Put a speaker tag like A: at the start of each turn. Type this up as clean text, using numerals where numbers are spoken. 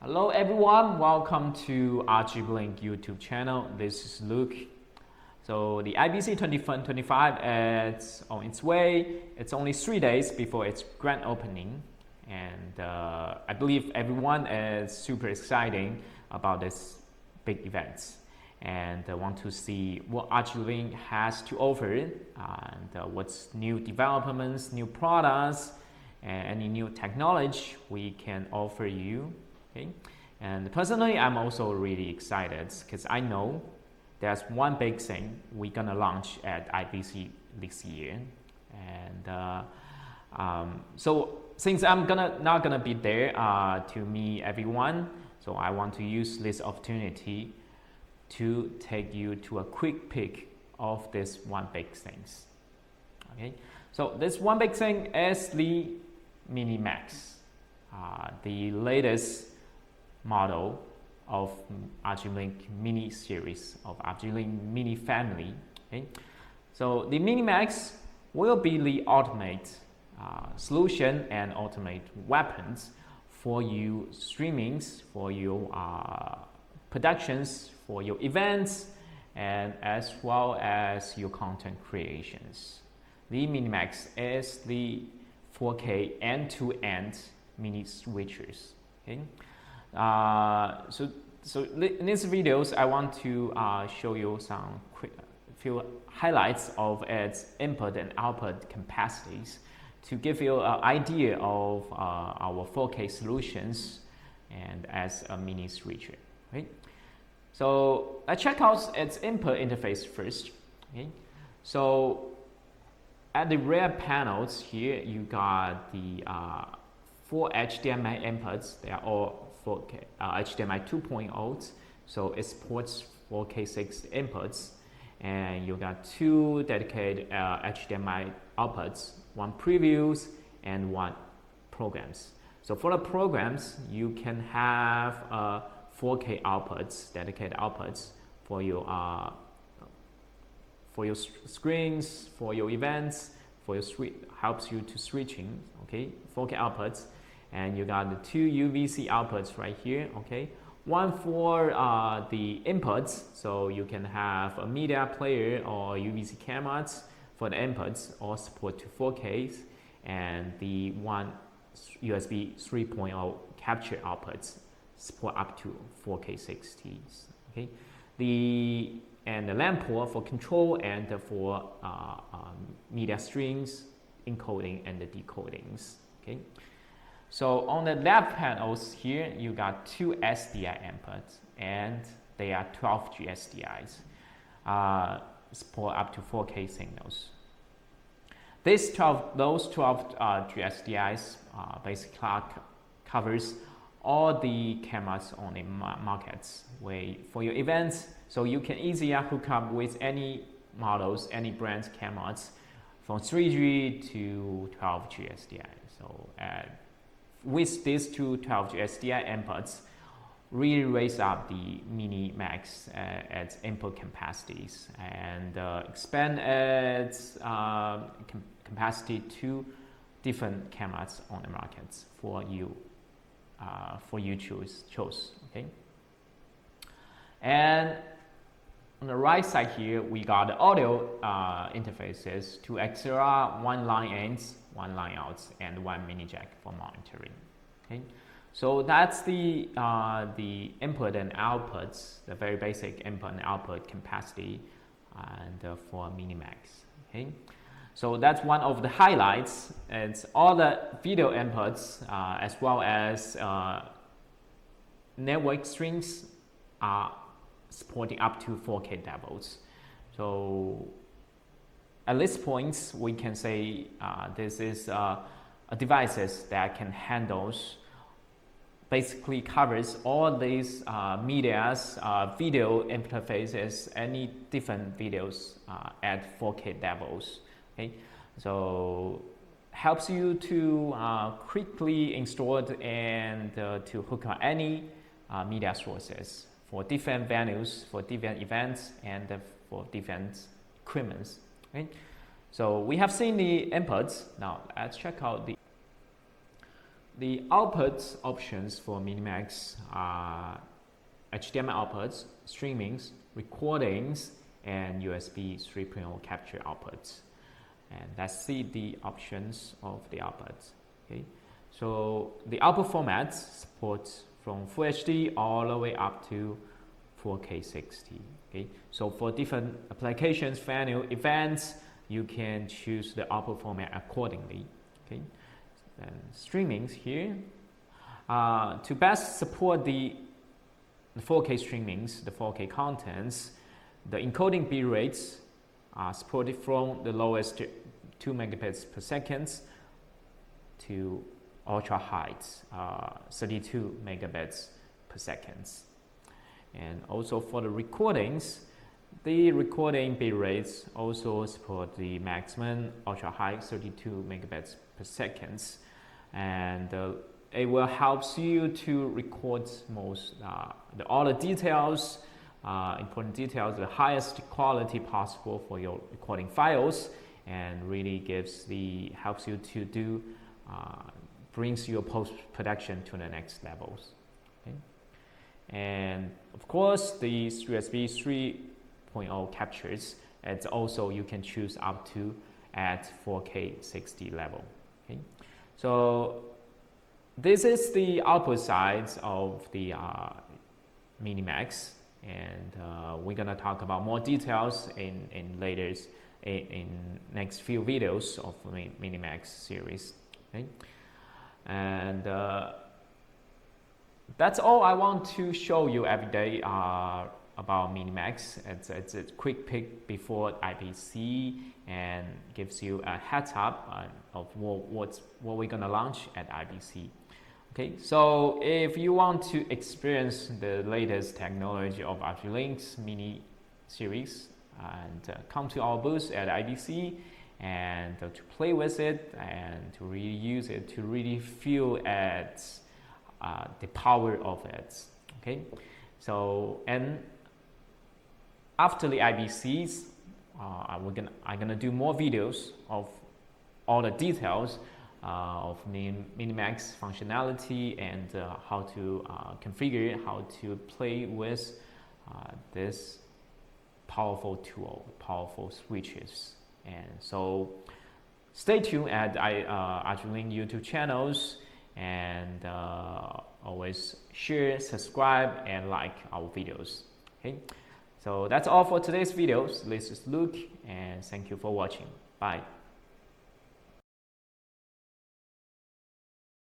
A: Hello everyone, welcome to RGBlink YouTube channel. This is Luke. So the IBC 2025 is on its way. It's only 3 days before its grand opening, and I believe everyone is super excited about this big event and want to see what RGBlink has to offer and what's new developments, new products, and any new technology we can offer you. Okay. And personally, I'm also really excited because I know there's one big thing we're gonna launch at IBC this year, and so since I'm not gonna be there to meet everyone, so I want to use this opportunity to take you to a quick peek of this one big things. Okay, so this one big thing is the Mini Max, the latest model of RGBlink Mini series of RGBlink Mini family. Okay? So the Mini Max will be the ultimate solution and ultimate weapons for you streamings, for your productions, for your events, and as well as your content creations. The Mini Max is the 4K end-to-end mini switchers. Okay? So in these videos, I want to show you some few highlights of its input and output capacities to give you an idea of our 4K solutions and as a mini switcher. Right? So let's check out its input interface first. Okay? So at the rear panels here, you got the 4 HDMI inputs. They are all 4K, HDMI 2.0, so it supports 4K6 inputs, and you got 2 dedicated HDMI outputs, 1 previews and 1 programs. So for the programs, you can have 4K outputs, dedicated outputs for your screens, for your events, for your helps you to switching. Okay, 4K outputs. And you got the 2 UVC outputs right here, okay? One for the inputs, so you can have a media player or UVC cameras for the inputs, all support to 4Ks, and the one USB 3.0 capture outputs support up to 4K 60s, okay? The LAN port for control and for media streams, encoding and the decodings, okay? So on the left panels here, you got 2 SDI inputs, and they are 12G SDIs, support up to 4K signals. Those 12G SDIs basically covers all the cameras on the markets for your events, so you can easily hook up with any models, any brand's cameras, from 3G to 12G SDI. So with these 2 12G SDI inputs, really raise up the Mini Max its input capacities and expand its capacity to different cameras on the markets for you choose. Okay, and on the right side here, we got the audio interfaces, 2 XLR, 1 line ins, 1 line outs, and 1 mini jack for monitoring. Okay, so that's the input and outputs, the very basic input and output capacity, and for Mini Max. Okay, so that's one of the highlights. It's all the video inputs as well as network streams are supporting up to 4K levels. So at this point, we can say this is devices that can handle, basically covers all these medias, video interfaces, any different videos at 4K levels. Okay, so helps you to quickly install and to hook up any media sources for different venues, for different events, and for different equipments. Okay? So we have seen the inputs. Now let's check out the the output options for Minimax are HDMI outputs, streamings, recordings, and USB 3.0 capture outputs. And let's see the options of the outputs. Okay, so the output formats support from Full HD all the way up to 4K 60. Okay, so for different applications, venue, events, you can choose the output format accordingly. Okay, and streamings here to best support the 4K streamings, the 4K contents, the encoding bit rates are supported from the lowest 2 megabits per second to ultra heights 32 megabits per second. And also for the recordings, the recording bit rates also support the maximum ultra high 32 megabits per second, and it will help you to record all the details, important details, the highest quality possible for your recording files, and really helps you to do brings your post-production to the next levels. Okay? And of course, the USB 3.0 captures, it's also you can choose up to at 4K 60 level. Okay? So this is the output side of the Minimax, and we're gonna talk about more details in next few videos of Minimax series. Okay? And that's all I want to show you every day about Minimax. It's a quick pick before IBC and gives you a heads up of what we're gonna launch at IBC. Okay, so if you want to experience the latest technology of RGBlink's mini series, and come to our booth at IBC and to play with it and to really use it, to really feel the power of it. Okay, so and after the IBCs, I'm gonna do more videos of all the details of Minimax functionality and how to configure it, how to play with this powerful tool, powerful switches. And so stay tuned at RGBlink YouTube channels, and always share, subscribe, and like our videos. Okay, so that's all for today's videos. This is Luke, and thank you for watching. Bye.